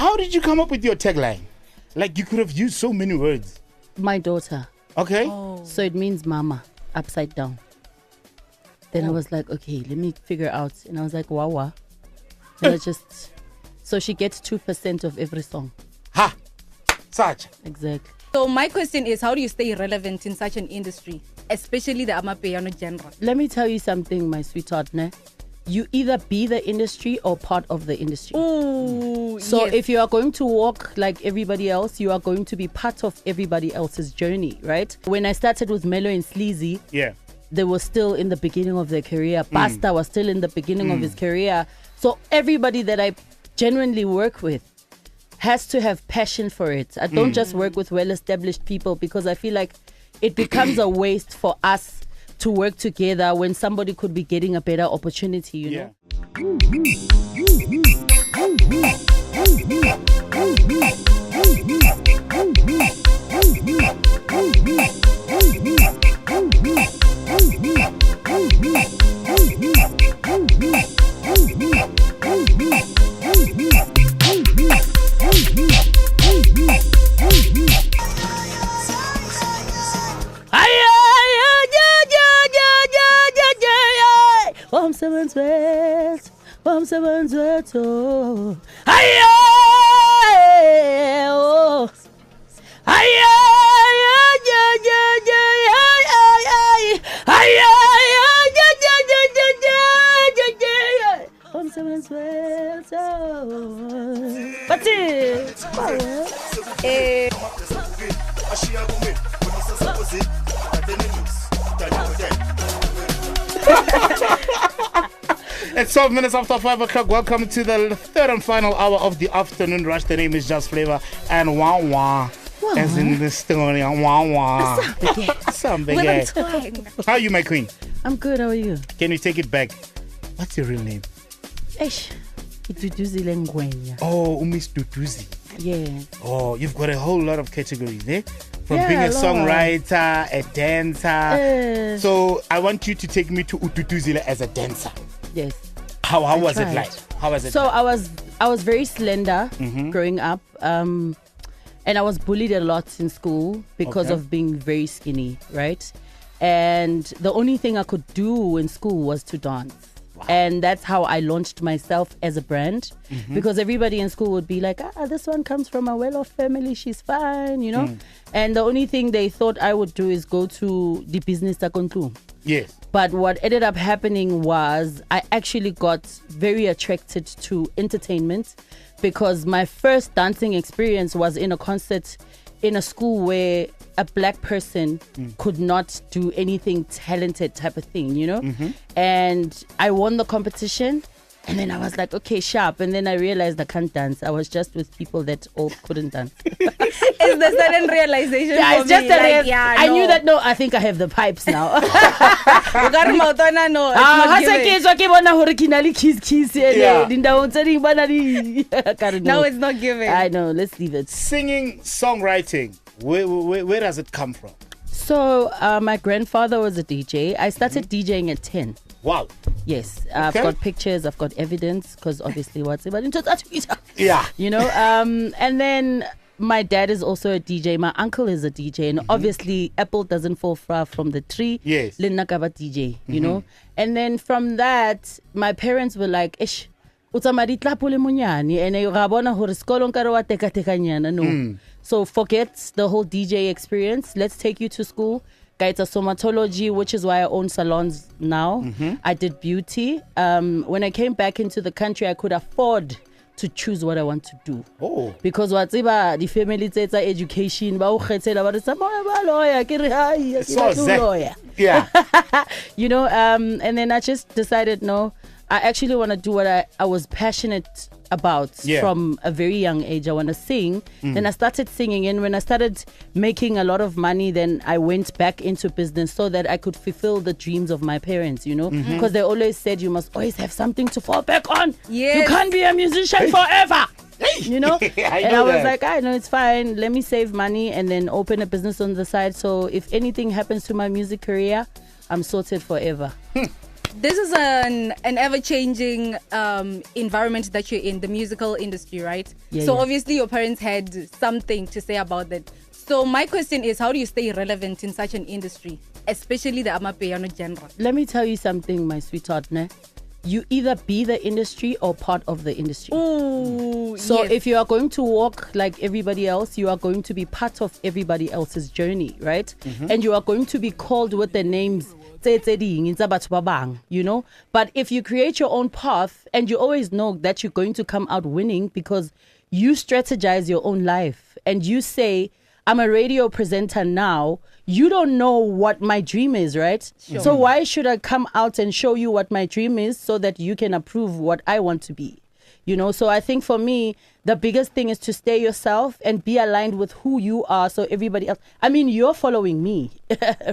How did you come up with your tagline? Like, you could have used so many words. My daughter. Okay. So it means mama, upside down. Then I was like, okay, let me figure out. And I was like, WAWA. And I just... So she gets 2% of every song. Ha! Such. Exactly. So my question is, how do you stay relevant in such an industry, especially the Amapiano genre? Let me tell you something, my sweetheart. Ne? You either be the industry or part of the industry. Ooh, So yes. if you are going to walk like everybody else, you are going to be part of everybody else's journey, right? When I started with Mellow and Sleazy, they were still in the beginning of their career. Basta was still in the beginning of his career. So everybody that I genuinely work with has to have passion for it. I don't just work with well-established people, because I feel like it becomes a waste for us to work together when somebody could be getting a better opportunity, you know? From seven sweat, oh, from seven sweat, oh, but It's 12 minutes after 5 o'clock. Welcome to the third and final hour of the afternoon rush. The name is Just Flavor and WAWA. As in the story, WAWA. Something. How are you, my queen? I'm good, how are you? Can you take it back? What's your real name? Duduzi Lengwenya. Oh, Miss Duduzi. Yeah. Oh, you've got a whole lot of categories, eh? From Yeah, being a a lot. songwriter, a dancer. So I want you to take me to Ututuzile as a dancer. Yes. How was it tried. like? How was it? So I was very slender growing up, and I was bullied a lot in school because of being very skinny, right? And the only thing I could do in school was to dance. Wow. And that's how I launched myself as a brand, because everybody in school would be like, this one comes from a well-off family, she's fine, you know? And the only thing they thought I would do is go to the business takontu. Yes. But what ended up happening was I actually got very attracted to entertainment, because my first dancing experience was in a concert in a school where a black person could not do anything talented type of thing, you know? And I won the competition. And then I was like, okay, sharp. And then I realized I can't dance. I was just with people that all couldn't dance. It's the sudden realization. Yeah, for it's just me. that I no. knew that, no, I think I have the pipes now. No, now it's not giving. I know, let's leave it. Singing, songwriting, where does it come from? So my grandfather was a DJ. I started DJing at 10. Wow. Yes, I've got pictures, I've got evidence, because obviously what's about into that, Yeah. you know. And then my dad is also a DJ. My uncle is a DJ, and obviously apple doesn't fall far from the tree. Yes. Linakaba DJ, you know. And then from that, my parents were like, "Ish, utamari tlapule munyani, and rabona hore skolo nkare wa teka teka nyana." No. So forget the whole DJ experience. Let's take you to school. It's a somatology, which is why I own salons now. I did beauty. When I came back into the country, I could afford to choose what I want to do. Oh. Because what's about the family it's education, lawyer. Yeah. You know, and then I just decided, no, I actually want to do what I was passionate about from a very young age. I want to sing. Then I started singing, and when I started making a lot of money, then I went back into business so that I could fulfill the dreams of my parents, you know, because they always said you must always have something to fall back on. Yes. You can't be a musician forever. You know? I was like, I know, it's fine. Let me save money and then open a business on the side. So if anything happens to my music career, I'm sorted forever. this is an ever-changing environment that you're in, the musical industry, right? So obviously your parents had something to say about that. So my question is, how do you stay relevant in such an industry, especially the Amapiano genre? Let me tell you something, my sweetheart. Ne? You either be the industry or part of the industry. Ooh, so if you are going to walk like everybody else, you are going to be part of everybody else's journey, right? And you are going to be called with the names, you know. But if you create your own path, and you always know that you're going to come out winning because you strategize your own life and you say, I'm a radio presenter now. You don't know what my dream is, right? Sure. So why should I come out and show you what my dream is so that you can approve what I want to be? You know, so I think for me, the biggest thing is to stay yourself and be aligned with who you are. So everybody else, I mean, you're following me,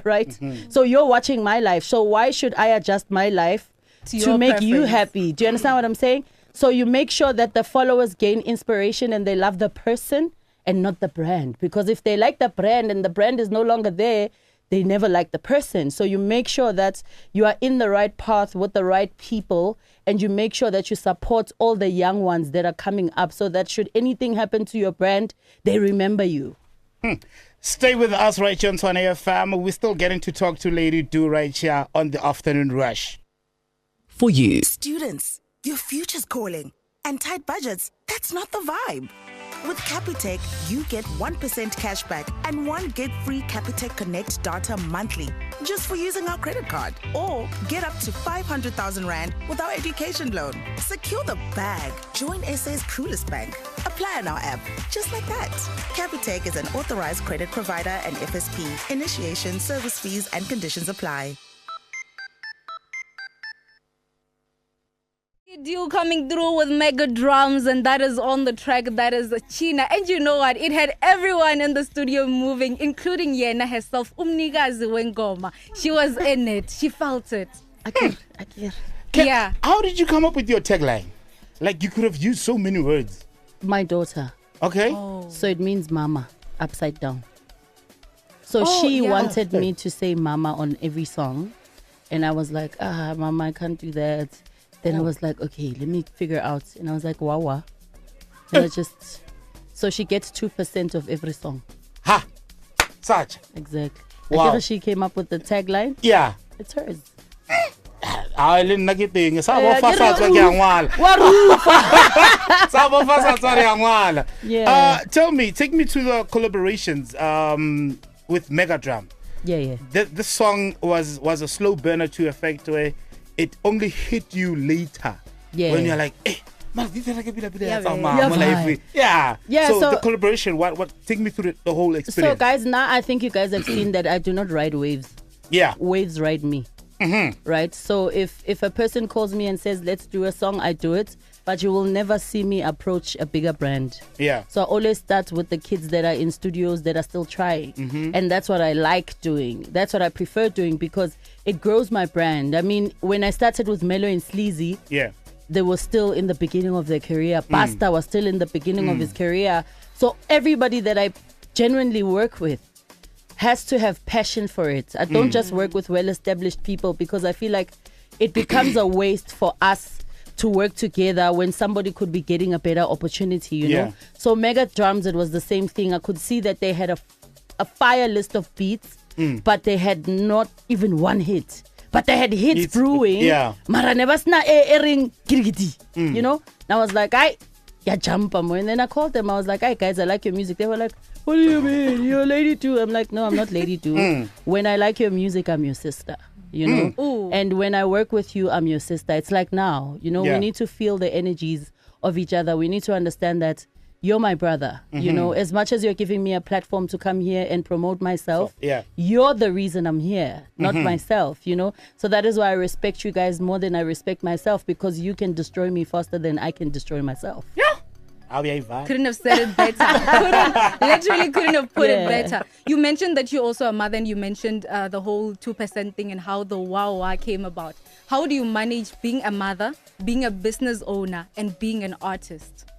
right? So you're watching my life. So why should I adjust my life to make you happy? Do you understand what I'm saying? So you make sure that the followers gain inspiration and they love the person and not the brand. Because if they like the brand and the brand is no longer there, they never like the person. So you make sure that you are in the right path with the right people, and you make sure that you support all the young ones that are coming up so that should anything happen to your brand, they remember you. Stay with us right here on Twana FM. We're still getting to talk to Lady Do right here on the Afternoon Rush. For you. Students, your future's calling. And tight budgets, that's not the vibe. With Capitec, you get 1% cash back and 1 gig free Capitec Connect data monthly just for using our credit card. Or get up to 500,000 Rand with our education loan. Secure the bag. Join SA's coolest bank. Apply on our app. Just like that. Capitec is an authorized credit provider and FSP. Initiation, service fees and conditions apply. Deal coming through with mega drums, and that is on the track. That is China, and you know what? It had everyone in the studio moving, including Yena herself. Umnikazi wengoma. She was in it. She felt it. Yeah. How did you come up with your tagline? Like, you could have used so many words. My daughter. Okay. Oh. So it means mama, upside down. So she wanted me to say mama on every song, and I was like, mama, I can't do that. Then I was like, okay, let me figure out. And I was like, WAWA. And so she gets 2% of every song. Ha! Such. Exactly. Wow. I guess she came up with the tagline. Yeah. It's hers. Tell me, take me to the collaborations with Mega Drum. Yeah. This song was a slow burner to effect where it only hit you later. Yeah. When you're like, hey, man, this is like a bit Yeah. So the collaboration, what take me through the whole experience. So guys, now I think you guys have seen that I do not ride waves. Yeah. Waves ride me. Right? So if a person calls me and says, let's do a song, I do it. But you will never see me approach a bigger brand. Yeah. So I always start with the kids that are in studios that are still trying. And that's what I like doing. That's what I prefer doing because it grows my brand. I mean, when I started with Mellow and Sleazy, they were still in the beginning of their career. Pasta was still in the beginning of his career. So everybody that I genuinely work with has to have passion for it. I don't just work with well-established people because I feel like it becomes a waste for us to work together when somebody could be getting a better opportunity, you know? So Mega Drums, it was the same thing. I could see that they had a fire list of beats, but they had not even one hit. But they had hits brewing. Mara never sna airing girigiti. You know? And I was like, jump. And then I called them. I was like, hey guys, I like your music. They were like, what do you mean? You're Lady Two. I'm like, no, I'm not Lady Two. When I like your music, I'm your sister. You know, and when I work with you, I'm your sister. It's like now, you know, we need to feel the energies of each other. We need to understand that you're my brother. You know, as much as you're giving me a platform to come here and promote myself, you're the reason I'm here, not myself, you know. So that is why I respect you guys more than I respect myself, because you can destroy me faster than I can destroy myself. Couldn't have said it better. Literally couldn't have put it better. You mentioned that you're also a mother, and you mentioned the whole 2% thing and how the WAWA came about. How do you manage being a mother, being a business owner, and being an artist?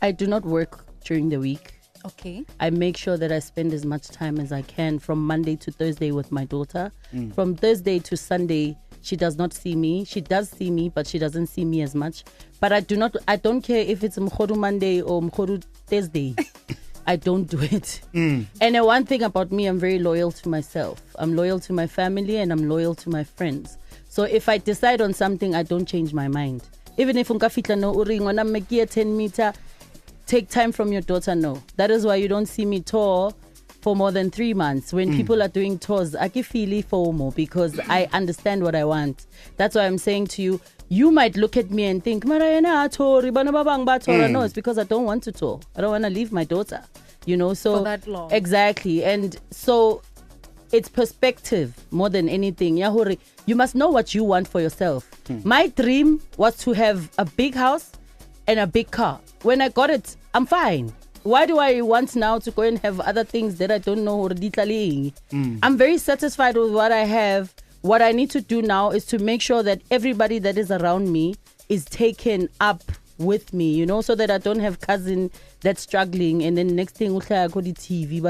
I do not work during the week. Okay. I make sure that I spend as much time as I can from Monday to Thursday with my daughter. From Thursday to Sunday, She does not see me. She does see me, but she doesn't see me as much. But I don't care if it's Mkhodu Monday or Mkhodu Thursday. I don't do it. And one thing about me, I'm very loyal to myself. I'm loyal to my family and I'm loyal to my friends. So if I decide on something, I don't change my mind. Even if unkafitla no uring, when I'm making a 10 meter, take time from your daughter, no. That is why you don't see me tour for more than 3 months. When people are doing tours, I can feel FOMO because I understand what I want. That's why I'm saying to you, you might look at me and think, no, it's because I don't want to tour. I don't want to leave my daughter, you know. So for that long. Exactly. And so it's perspective more than anything. Yahuri, you must know what you want for yourself. My dream was to have a big house and a big car. When I got it, I'm fine. Why do I want now to go and have other things that I don't know? I'm very satisfied with what I have. What I need to do now is to make sure that everybody that is around me is taken up with me, you know, so that I don't have cousin that's struggling and then next thing I go to TV.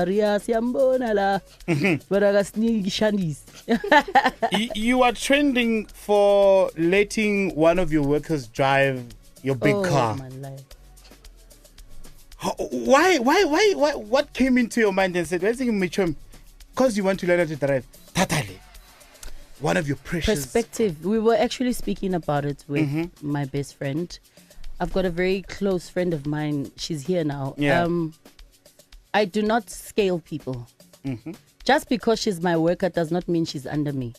You are trending for letting one of your workers drive your big car. My life. Why? What came into your mind and said, because you want to learn how to drive? Tatali. One of your precious perspective. We were actually speaking about it with my best friend. I've got a very close friend of mine. She's here now. Yeah. I do not scale people. Just because she's my worker does not mean she's under me.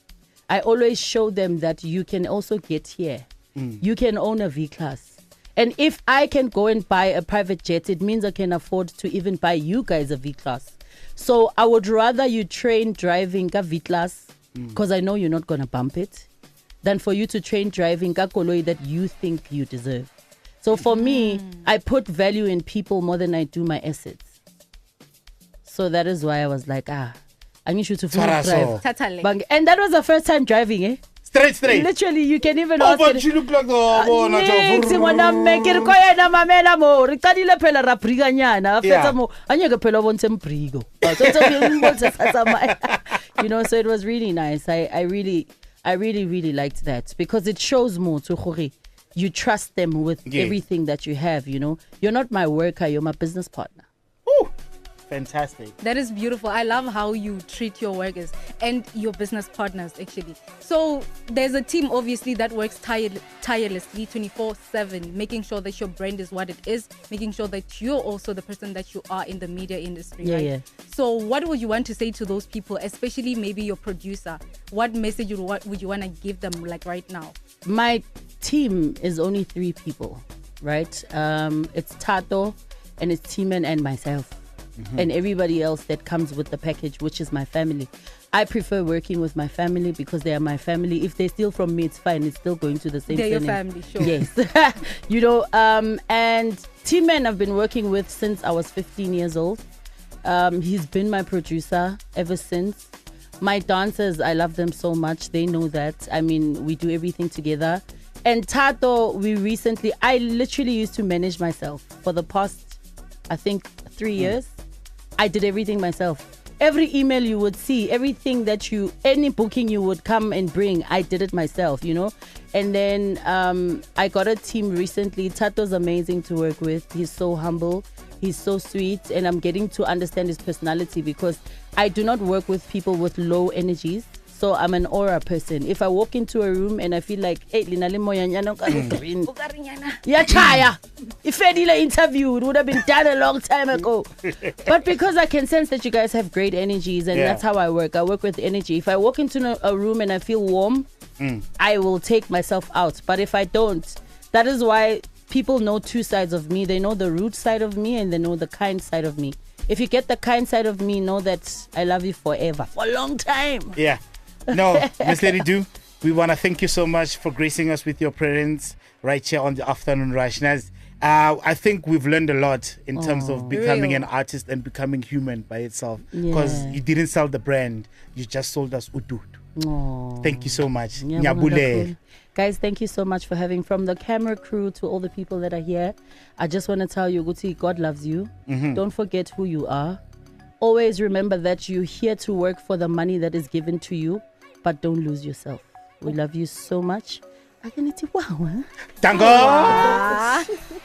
I always show them that you can also get here. You can own a V-Class. And if I can go and buy a private jet, it means I can afford to even buy you guys a V-Class. So I would rather you train driving a V-Class, because I know you're not going to bump it, than for you to train driving a koloi that you think you deserve. So for me, I put value in people more than I do my assets. So that is why I was like, I need you to drive. And that was the first time driving, eh? Straight. Literally, you can even ask but you look like you know, so it was really nice. I really liked that because it shows more to you trust them with everything that you have, you know. You're not my worker, you're my business partner. Ooh. Fantastic. That is beautiful. I love how you treat your workers and your business partners, actually. So there's a team, obviously, that works tirelessly 24/7, making sure that your brand is what it is, making sure that you're also the person that you are in the media industry, right? Yeah. So what would you want to say to those people, especially maybe your producer? What message would you want to give them, like right now? My team is only 3 people, right? It's Tato, and it's Timan and myself. And everybody else that comes with the package, which is my family. I prefer working with my family because they are my family. If they steal from me, it's fine. It's still going to the same They're surname. your family, sure. Yes. You know, and T-Man I've been working with since I was 15 years old. He's been my producer ever since. My dancers, I love them so much. They know that. I mean, we do everything together. And Tato, I literally used to manage myself for the past, I think, 3 years. I did everything myself. Every email you would see, everything any booking you would come and bring, I did it myself, you know. And then I got a team recently. Tato's amazing to work with. He's so humble. He's so sweet. And I'm getting to understand his personality because I do not work with people with low energies. So I'm an aura person. If I walk into a room and I feel like, hey, Lina Limoyanyana green. Yeah, Chaya. If I did an interview, it would have been done a long time ago. But because I can sense that you guys have great energies and that's how I work. I work with energy. If I walk into a room and I feel warm, I will take myself out. But if I don't, that is why people know 2 sides of me. They know the rude side of me and they know the kind side of me. If you get the kind side of me, know that I love you forever. For a long time. Yeah. No, Miss Lady Do, we want to thank you so much for gracing us with your presence right here on the Afternoon Rush. I think we've learned a lot in terms of becoming an artist and becoming human by itself. Because you didn't sell the brand, you just sold us Udud. Thank you so much. Nyabule. Guys, thank you so much for having, from the camera crew to all the people that are here. I just want to tell you, Guti, God loves you. Don't forget who you are. Always remember that you're here to work for the money that is given to you, but don't lose yourself. We love you so much. I can wow. Tango.